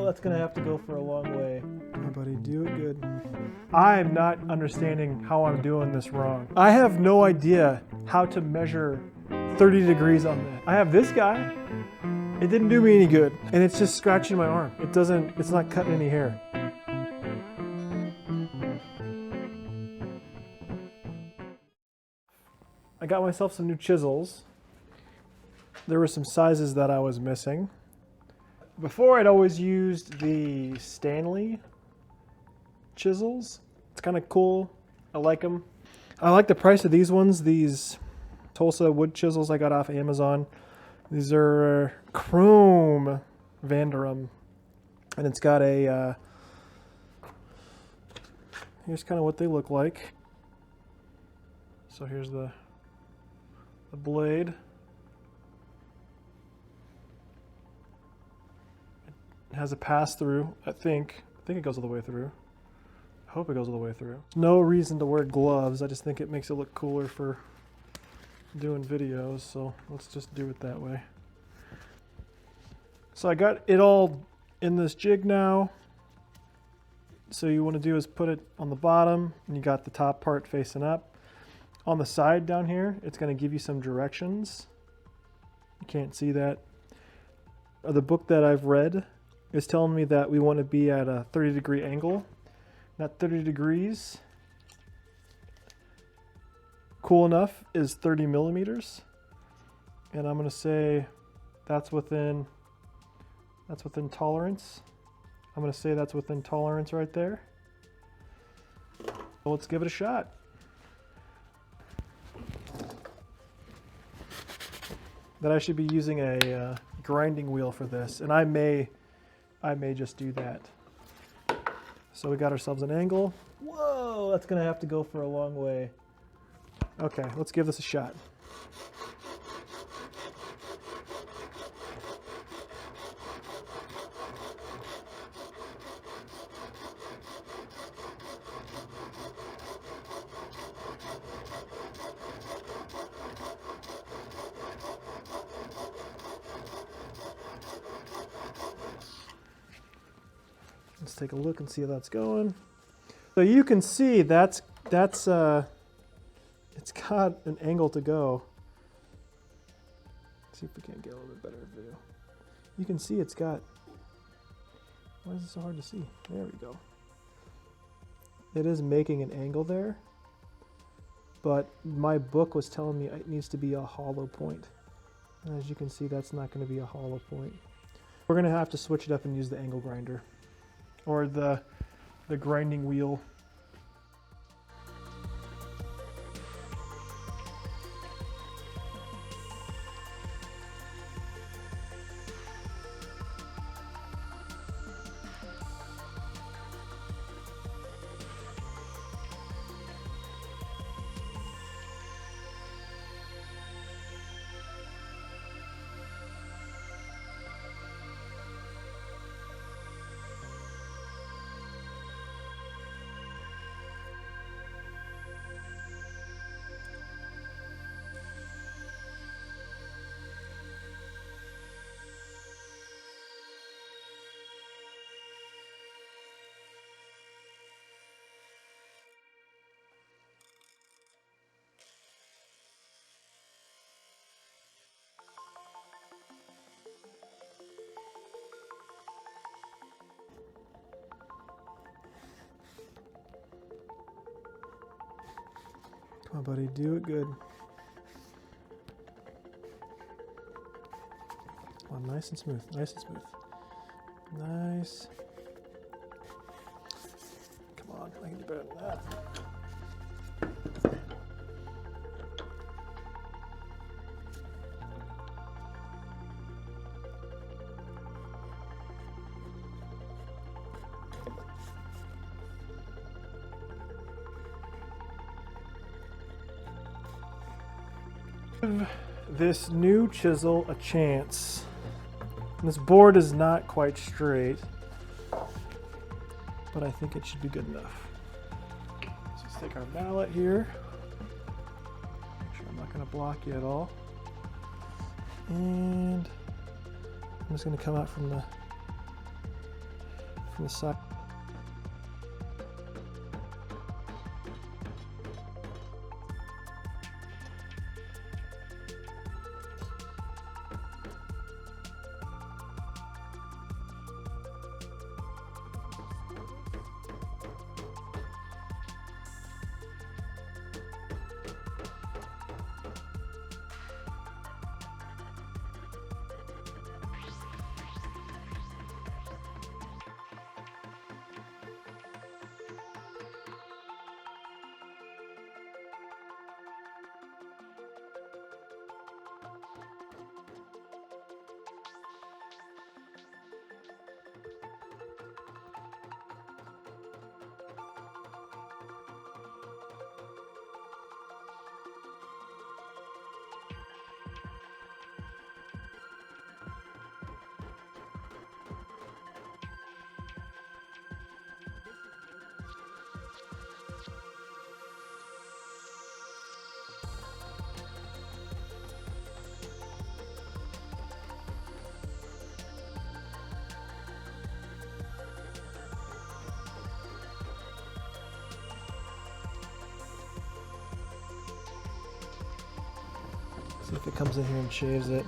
that's gonna have to go for a long way. Come on, buddy, do it good. I'm not understanding how I'm doing this wrong. I have no idea how to measure 30 degrees on that. I have this guy. It didn't do me any good. And it's just scratching my arm. It's not cutting any hair. I got myself some new chisels. There were some sizes that I was missing. Before, I'd always used the Stanley chisels. It's kind of cool. I like them. I like the price of these ones. These TOLESA wood chisels I got off Amazon. These are chrome Vanderum. And it's got a, here's kind of what they look like. So here's the blade. It has a pass-through, I think it goes all the way through. I hope it goes all the way through. No reason to wear gloves. I just think it makes it look cooler for doing videos, so let's just do it that way. So I got it all in this jig now. So you want to do is put it on the bottom, and you got the top part facing up. On the side down here, it's going to give you some directions. You can't see that. The book that I've read is telling me that we want to be at a 30-degree angle. Not 30 degrees. Cool enough is 30 millimeters. And I'm going to say that's within tolerance. I'm going to say that's within tolerance right there. So let's give it a shot. That I should be using a grinding wheel for this, and I may just do that. So we got ourselves an angle. Whoa, that's gonna have to go for a long way. Okay, let's give this a shot. Let's take a look and see how that's going. So you can see it's got an angle to go. Let's see if we can't get a little bit better video. You can see it's got, why is it so hard to see? There we go. It is making an angle there, but my book was telling me it needs to be a hollow point. And as you can see, that's not going to be a hollow point. We're going to have to switch it up and use the angle grinder. Or the grinding wheel. Come on, buddy, do it good. Come on, nice and smooth, nice and smooth. Nice. Come on, I can do better than that. Give this new chisel a chance. This board is not quite straight, but I think it should be good enough. So let's take our mallet here. Make sure I'm not going to block you at all. And I'm just going to come out from the from the side. See if it comes in here and shaves it.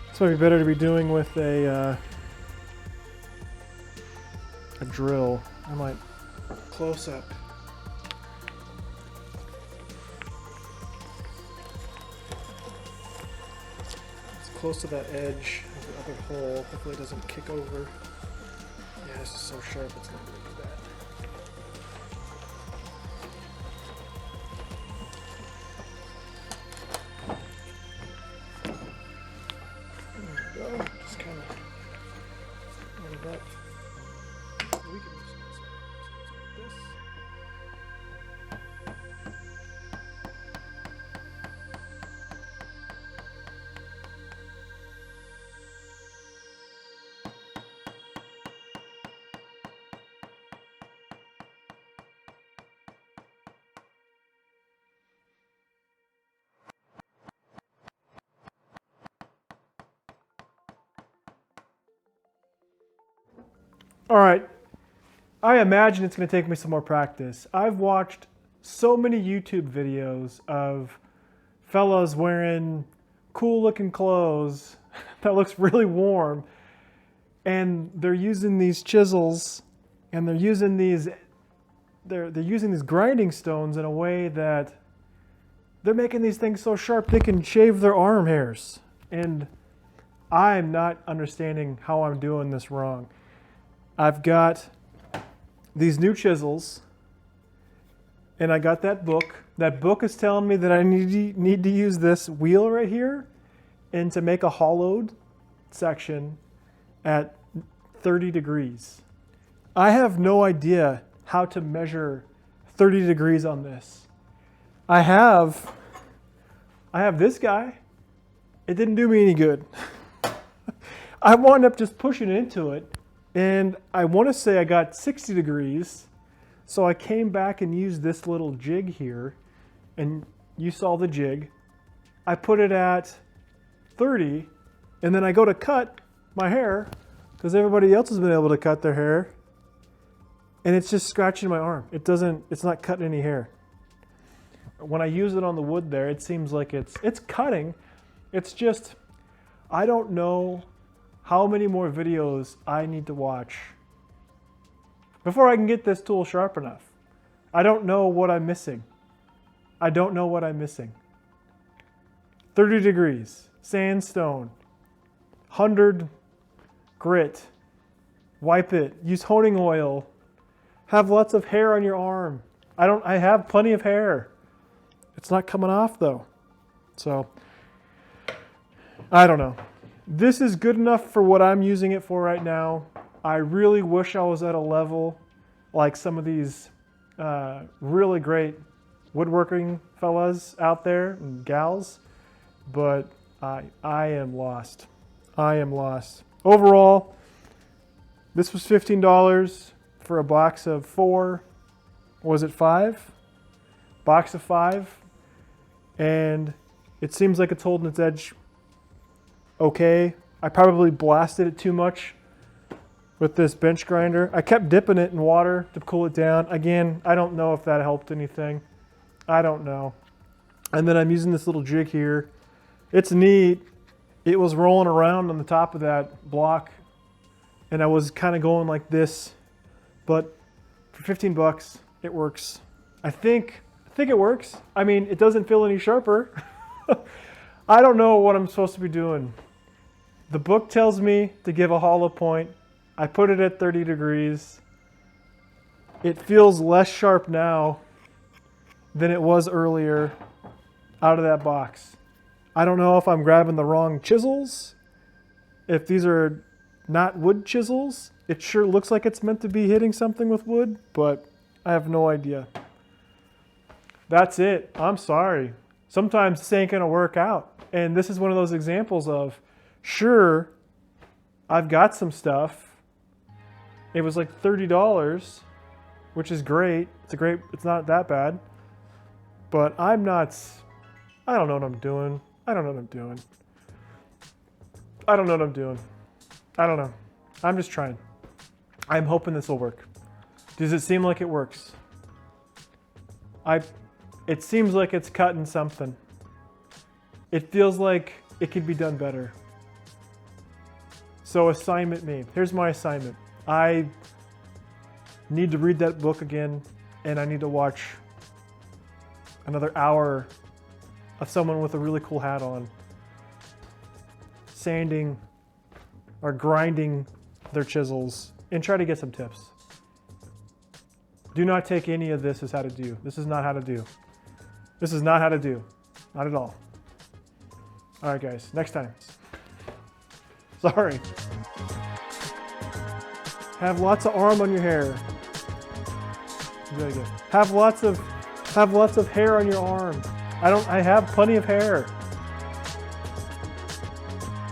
This might be better to be doing with a drill. I might close up. It's close to that edge of the other hole. Hopefully it doesn't kick over. Yeah, this is so sharp, it's not going to do that. Just kind of line it up. We can use this. All right, I imagine it's going to take me some more practice. I've watched so many YouTube videos of fellas wearing cool looking clothes that looks really warm, and they're using these chisels and they're using these grinding stones in a way that they're making these things so sharp they can shave their arm hairs. And I'm not understanding how I'm doing this wrong. I've got these new chisels, and I got that book. That book is telling me that I need to use this wheel right here and to make a hollowed section at 30 degrees. I have no idea how to measure 30 degrees on this. I have this guy. It didn't do me any good. I wound up just pushing into it. And I want to say I got 60 degrees, so I came back and used this little jig here, and you saw the jig. I put it at 30, and then I go to cut my hair, because everybody else has been able to cut their hair, and it's just scratching my arm. It's not cutting any hair. When I use it on the wood there, it seems like it's cutting. It's just, I don't know how many more videos I need to watch before I can get this tool sharp enough. I don't know what I'm missing. I don't know what I'm missing. 30 degrees, sandstone, 100 grit, wipe it, use honing oil, have lots of hair on your arm. I have plenty of hair. It's not coming off though. So, I don't know. This is good enough for what I'm using it for right now. I really wish I was at a level like some of these really great woodworking fellas out there and gals, but I am lost. I am lost. Overall, this was $15 for a box of 4. Was it 5? Box of 5. And it seems like it's holding its edge okay I probably blasted it too much with this bench grinder. I kept dipping it in water to cool it down. Again, I don't know if that helped anything. I don't know. And then I'm using this little jig here. It's neat. It was rolling around on the top of that block, and I was kind of going like this, but for 15 bucks, it works. I think it works. I mean, it doesn't feel any sharper. I don't know what I'm supposed to be doing. The book tells me to give a hollow point. I put it at 30 degrees. It feels less sharp now than it was earlier out of that box. I don't know if I'm grabbing the wrong chisels. If these are not wood chisels, it sure looks like it's meant to be hitting something with wood, but I have no idea. That's it. I'm sorry. Sometimes this ain't gonna work out. And this is one of those examples of, sure, I've got some stuff. It was like $30, which is great. It's not that bad. But I don't know what I'm doing. I don't know. I'm just trying. I'm hoping this will work. Does it seem like it works? It seems like it's cutting something. It feels like it could be done better. So assignment me. Here's my assignment. I need to read that book again, and I need to watch another hour of someone with a really cool hat on sanding or grinding their chisels, and try to get some tips. Do not take any of this as how to do. This is not how to do. This is not how to do. Not at all. All right, guys, next time. Sorry. Have lots of arm on your hair. Very good. Have lots of hair on your arm. I have plenty of hair.